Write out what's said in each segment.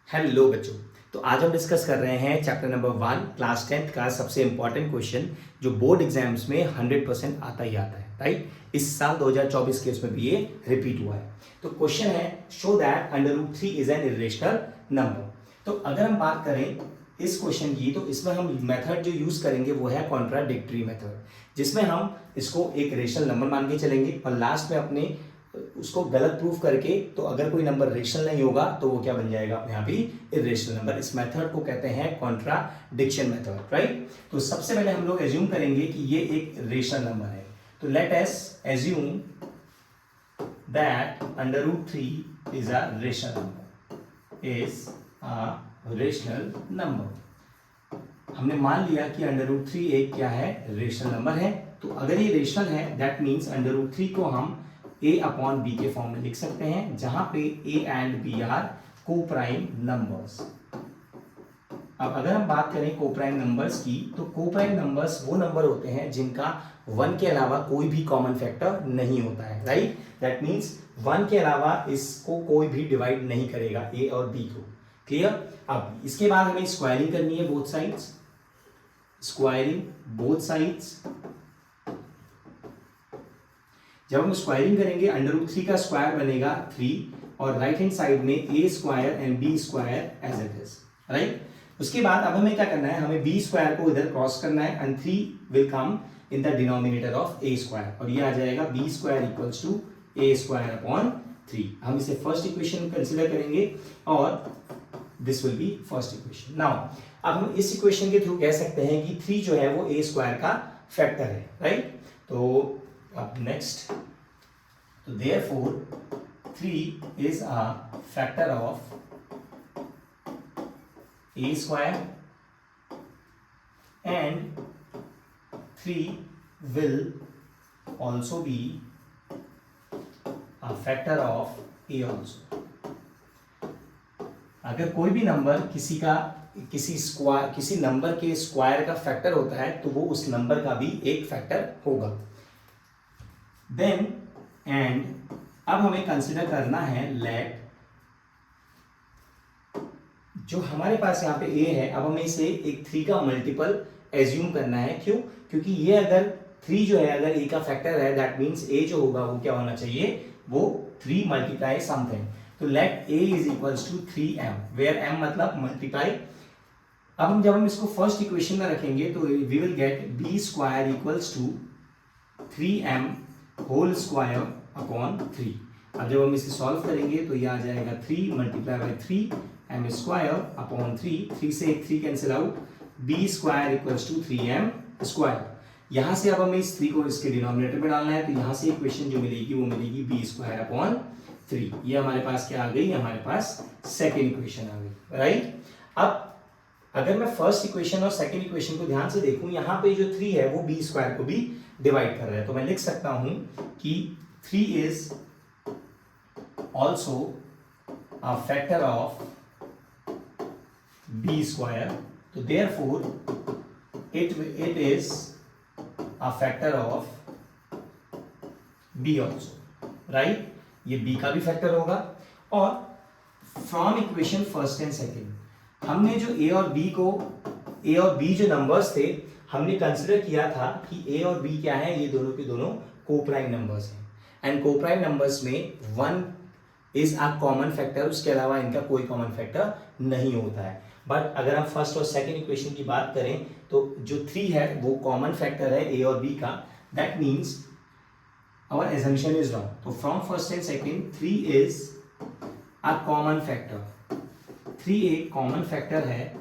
Hello बच्चों। तो आज हम डिस्कस कर रहे हैं चैप्टर नंबर 1 क्लास 10th का सबसे इंपॉर्टेंट क्वेश्चन जो बोर्ड एग्जाम्स में 100% आता ही आता है, राइट। इस साल 2024 के उसमें भी ये रिपीट हुआ है। तो क्वेश्चन है show that √3 is an irrational number. तो अगर हम बात करें इस क्वेश्चन की तो इसमें हम मेथड जो यूज करेंगे वो है कॉन्ट्राडिक्टरी मेथड, जिसमें हम इसको एक रेशनल नंबर मान के चलेंगे और लास्ट में अपने उसको गलत प्रूफ करके, तो अगर कोई नंबर रेशनल नहीं होगा तो वो क्या बन जाएगा अपने आप ही इरेशनल नंबर। इस मेथड को कहते हैं कॉन्ट्राडिक्शन मेथड, राइट। तो सबसे पहले हम लोग एज्यूम करेंगे कि ये एक रेशनल नंबर है। तो let us assume that √3 is a rational number. हमने मान लिया कि √3 एक क्या है, रेशनल नंबर है। तो अगर ये रेशनल है दैट मीन्स √3 को हम a/b के फॉर्म में लिख सकते हैं, जहां पे a and b are coprime numbers. अब अगर हम बात करें कोप्राइम नंबर्स की, तो कोप्राइम नंबर्स वो नंबर होते हैं जिनका 1 के अलावा कोई भी कॉमन फैक्टर नहीं होता है, राइट। दैट मीन्स 1 के अलावा इसको कोई भी डिवाइड नहीं करेगा a और b को। क्लियर। अब इसके बाद हमें स्क्वायरिंग करनी है both sides. Squaring both sides. जब हम स्क्वायरिंग करेंगे √3 का स्क्वायर बनेगा 3 और राइट हैंड साइड में a square and b square as it is, right. उसके बाद अब हमें क्या करना है, हमें b स्क्वायर को इधर क्रॉस करना है and 3 will come in the denominator of a square और ये आ जाएगा b square equals to a square upon 3। हम इसे फर्स्ट इक्वेशन कंसिडर करेंगे और this will be first equation. Now अब हम इस इक्वेशन के थ्रू कह सकते हैं कि 3 जो है वो a स्क्वायर का फैक्टर है, राइट। तो अब नेक्स्ट, तो therefore 3 is a factor of a square and 3 will also be a factor of a also। अगर कोई भी नंबर किसी नंबर के स्क्वायर का फैक्टर होता है तो वो उस नंबर का भी एक फैक्टर होगा। देन एंड अब हमें कंसिडर करना है लेट, जो हमारे पास यहाँ पे a है, अब हमें इसे एक 3 का मल्टीपल एज्यूम करना है। क्यों? क्योंकि ये अगर 3 जो है अगर a का फैक्टर है दैट मीन्स a जो होगा वो क्या होना चाहिए, वो 3 मल्टीप्लाई समथिंग। तो let a is equals to 3m where m मतलब मल्टीप्लाई। अब जब हम इसको फर्स्ट इक्वेशन में रखेंगे तो we will get b square equals to 3m whole square upon 3। अब जब हम इसे सॉल्व करेंगे तो ये आ जाएगा 3 multiply by 3 m square upon 3 से 3 cancel out, b square equals to 3m square. यहां से अब हमें इस 3 को इसके डिनोमिनेटर में डालना है, तो यहां से इक्वेशन जो मिलेगी वो मिलेगी b स्क्वायर अपॉन 3। ये हमारे पास क्या आ गई, हमारे पास सेकेंड इक्वेशन आ गई, राइट। अब अगर मैं फर्स्ट इक्वेशन और सेकेंड इक्वेशन को ध्यान से देखूं, यहाँ पे जो 3 है वो b स्क्वायर को भी डिवाइड कर रहा है, तो मैं लिख सकता हूं कि 3 is also a factor of b square. तो therefore it is a factor of b also, right. ये b का भी फैक्टर होगा। और from equation first and second हमने जो a और b जो नंबर्स थे हमने कंसिडर किया था कि a और b क्या है, ये दोनों के दोनों कोप्राइम नंबर्स हैं एंड कोप्राइम नंबर्स में 1 इज अ कॉमन फैक्टर, उसके अलावा इनका कोई कॉमन फैक्टर नहीं होता है। बट अगर हम फर्स्ट और सेकंड इक्वेशन की बात करें तो जो 3 है वो कॉमन फैक्टर है a और b का, that means our assumption is wrong. तो from first and second 3 is a common factor, 3 एक कॉमन फैक्टर है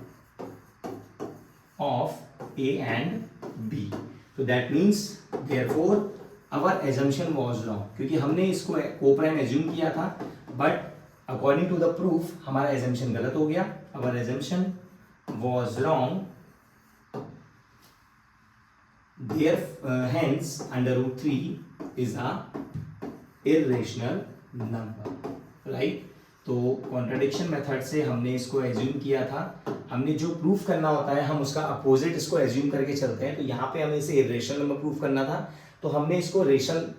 ऑफ a and b। तो that means therefore our assumption was wrong, क्योंकि हमने इसको कोप्राइम एज्यूम किया था but according to the proof हमारा एजम्पशन गलत हो गया। Our assumption was wrong, hence √3 is a irrational number, right. तो कॉन्ट्राडिक्शन मेथड से हमने इसको एज्यूम किया था। हमने जो प्रूफ करना होता है हम उसका अपोजिट इसको एज्यूम करके चलते हैं। तो यहाँ पे हमें इसे इरेशनल नंबर प्रूफ करना था तो हमने इसको रेशनल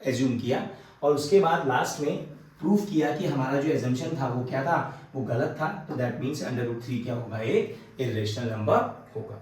एज्यूम किया और उसके बाद लास्ट में प्रूफ किया कि हमारा जो एजम्पशन था वो क्या था, वो गलत था, तो दैट मीन्स अंडर रूट 3 क्या होगा, एक इरेशनल नंबर होगा।